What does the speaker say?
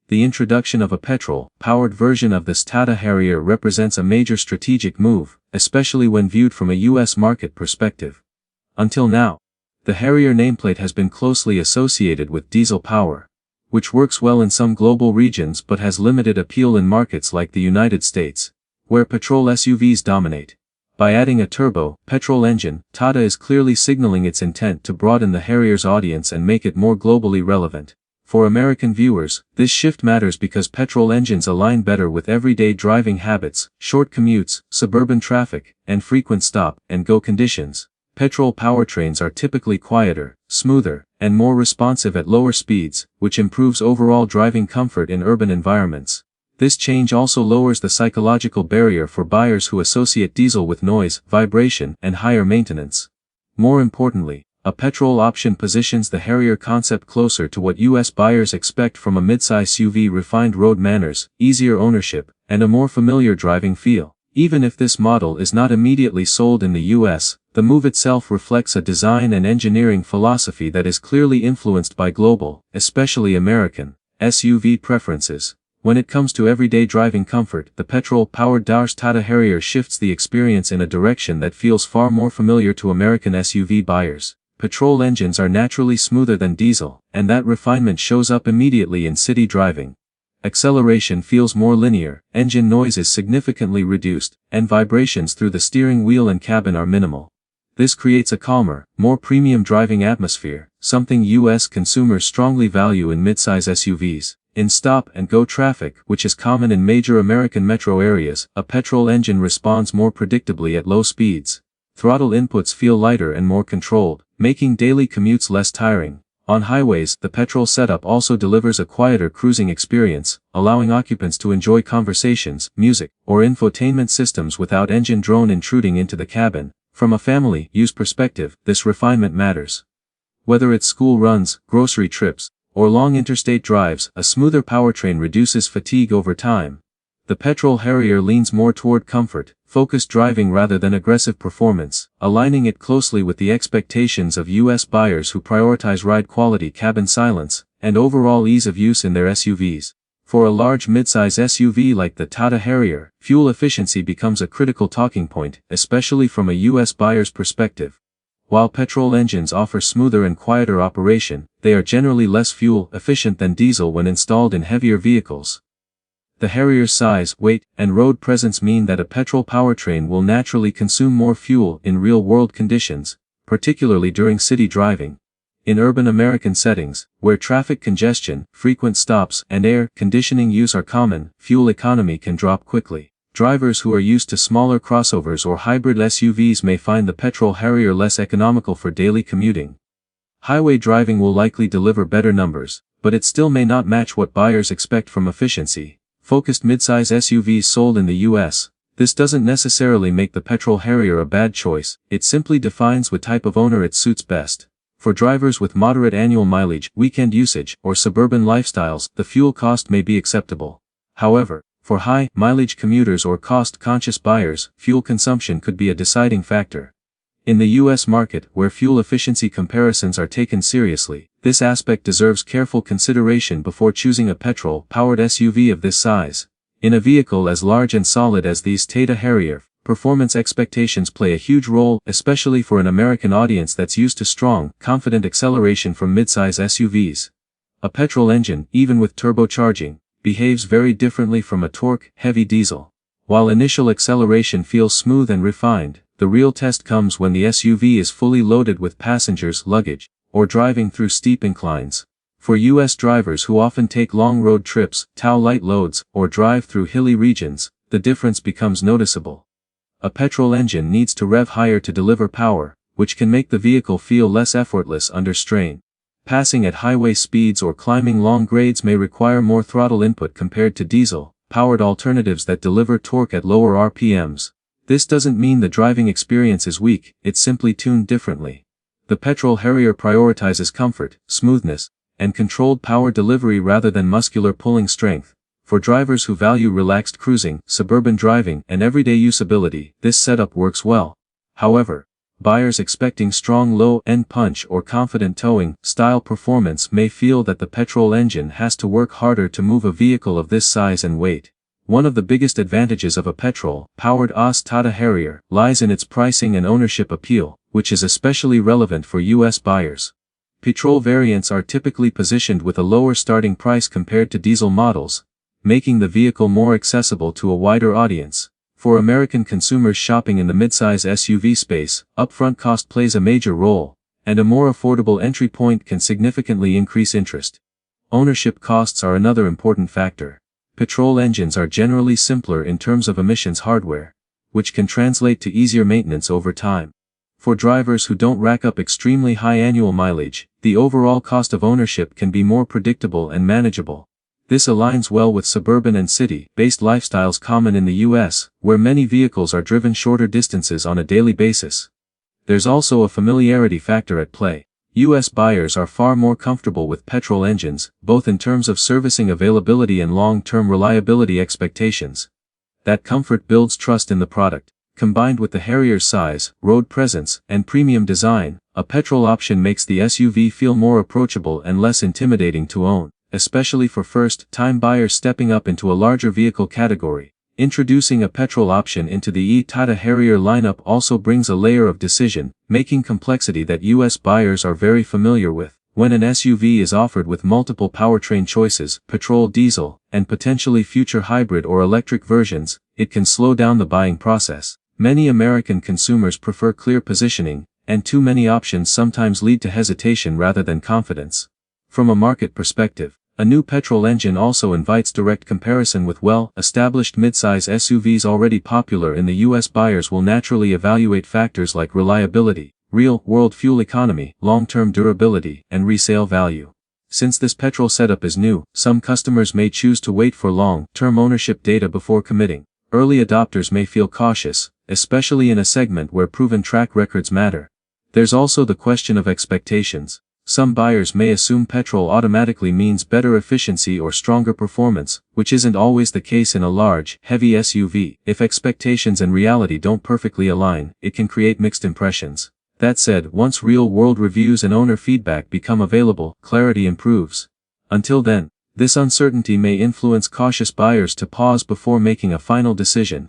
the introduction of a petrol-powered version of this Tata Harrier represents a major strategic move, especially when viewed from a US market perspective. Until now, the Harrier nameplate has been closely associated with diesel power, which works well in some global regions but has limited appeal in markets like the United States, where petrol SUVs dominate. By adding a turbo-petrol engine, Tata is clearly signaling its intent to broaden the Harrier's audience and make it more globally relevant. For American viewers, this shift matters because petrol engines align better with everyday driving habits, short commutes, suburban traffic, and frequent stop-and-go conditions. Petrol powertrains are typically quieter, smoother, and more responsive at lower speeds, which improves overall driving comfort in urban environments. This change also lowers the psychological barrier for buyers who associate diesel with noise, vibration, and higher maintenance. More importantly, a petrol option positions the Harrier concept closer to what US buyers expect from a midsize SUV: refined road manners, easier ownership, and a more familiar driving feel. Even if this model is not immediately sold in the US, the move itself reflects a design and engineering philosophy that is clearly influenced by global, especially American, SUV preferences. When it comes to everyday driving comfort, the petrol-powered Tata Harrier shifts the experience in a direction that feels far more familiar to American SUV buyers. Petrol engines are naturally smoother than diesel, and that refinement shows up immediately in city driving. Acceleration feels more linear, engine noise is significantly reduced, and vibrations through the steering wheel and cabin are minimal. This creates a calmer, more premium driving atmosphere, something US consumers strongly value in midsize SUVs. In stop-and-go traffic, which is common in major American metro areas, a petrol engine responds more predictably at low speeds. Throttle inputs feel lighter and more controlled, making daily commutes less tiring. On highways, the petrol setup also delivers a quieter cruising experience, allowing occupants to enjoy conversations, music, or infotainment systems without engine drone intruding into the cabin. From a family use perspective, this refinement matters. Whether it's school runs, grocery trips, or long interstate drives, a smoother powertrain reduces fatigue over time. The petrol Harrier leans more toward comfort, focused driving rather than aggressive performance, aligning it closely with the expectations of US buyers who prioritize ride quality, cabin silence, and overall ease of use in their SUVs. For a large midsize SUV like the Tata Harrier, fuel efficiency becomes a critical talking point, especially from a US buyer's perspective. While petrol engines offer smoother and quieter operation, they are generally less fuel efficient than diesel when installed in heavier vehicles. The Harrier's size, weight, and road presence mean that a petrol powertrain will naturally consume more fuel in real-world conditions, particularly during city driving. In urban American settings, where traffic congestion, frequent stops, and air conditioning use are common, fuel economy can drop quickly. Drivers who are used to smaller crossovers or hybrid SUVs may find the petrol Harrier less economical for daily commuting. Highway driving will likely deliver better numbers, but it still may not match what buyers expect from efficiency. Focused midsize SUVs sold in the US, this doesn't necessarily make the petrol Harrier a bad choice, it simply defines what type of owner it suits best. For drivers with moderate annual mileage, weekend usage, or suburban lifestyles, the fuel cost may be acceptable. However, for high-mileage commuters or cost-conscious buyers, fuel consumption could be a deciding factor. In the US market, where fuel efficiency comparisons are taken seriously, this aspect deserves careful consideration before choosing a petrol-powered SUV of this size. In a vehicle as large and solid as these Tata Harrier, performance expectations play a huge role, especially for an American audience that's used to strong, confident acceleration from midsize SUVs. A petrol engine, even with turbocharging, behaves very differently from a torque-heavy diesel. While initial acceleration feels smooth and refined, the real test comes when the SUV is fully loaded with passengers, luggage, or driving through steep inclines. For US drivers who often take long road trips, tow light loads, or drive through hilly regions, the difference becomes noticeable. A petrol engine needs to rev higher to deliver power, which can make the vehicle feel less effortless under strain. Passing at highway speeds or climbing long grades may require more throttle input compared to diesel-powered alternatives that deliver torque at lower RPMs. This doesn't mean the driving experience is weak, it's simply tuned differently. The petrol Harrier prioritizes comfort, smoothness, and controlled power delivery rather than muscular pulling strength. For drivers who value relaxed cruising, suburban driving, and everyday usability, this setup works well. However, Buyers expecting strong low-end punch or confident towing style performance may feel that the petrol engine has to work harder to move a vehicle of this size and weight. One of the biggest advantages of a petrol-powered Tata Harrier lies in its pricing and ownership appeal, which is especially relevant for US buyers. Petrol variants are typically positioned with a lower starting price compared to diesel models, making the vehicle more accessible to a wider audience. For American consumers shopping in the midsize SUV space, upfront cost plays a major role, and a more affordable entry point can significantly increase interest. Ownership costs are another important factor. Petrol engines are generally simpler in terms of emissions hardware, which can translate to easier maintenance over time. For drivers who don't rack up extremely high annual mileage, the overall cost of ownership can be more predictable and manageable. This aligns well with suburban and city-based lifestyles common in the US, where many vehicles are driven shorter distances on a daily basis. There's also a familiarity factor at play. US buyers are far more comfortable with petrol engines, both in terms of servicing availability and long-term reliability expectations. That comfort builds trust in the product. Combined with the Harrier's size, road presence, and premium design, a petrol option makes the SUV feel more approachable and less intimidating to own, especially for first-time buyers stepping up into a larger vehicle category. Introducing a petrol option into the Tata Harrier lineup also brings a layer of decision-making complexity that US buyers are very familiar with. When an SUV is offered with multiple powertrain choices, petrol, diesel, and potentially future hybrid or electric versions, it can slow down the buying process. Many American consumers prefer clear positioning, and too many options sometimes lead to hesitation rather than confidence. From a market perspective, a new petrol engine also invites direct comparison with well-established midsize SUVs already popular in the US. Buyers will naturally evaluate factors like reliability, real-world fuel economy, long-term durability, and resale value. Since this petrol setup is new, some customers may choose to wait for long-term ownership data before committing. Early adopters may feel cautious, especially in a segment where proven track records matter. There's also the question of expectations. Some buyers may assume petrol automatically means better efficiency or stronger performance, which isn't always the case in a large, heavy SUV. If expectations and reality don't perfectly align, it can create mixed impressions. That said, once real-world reviews and owner feedback become available, clarity improves. Until then, this uncertainty may influence cautious buyers to pause before making a final decision.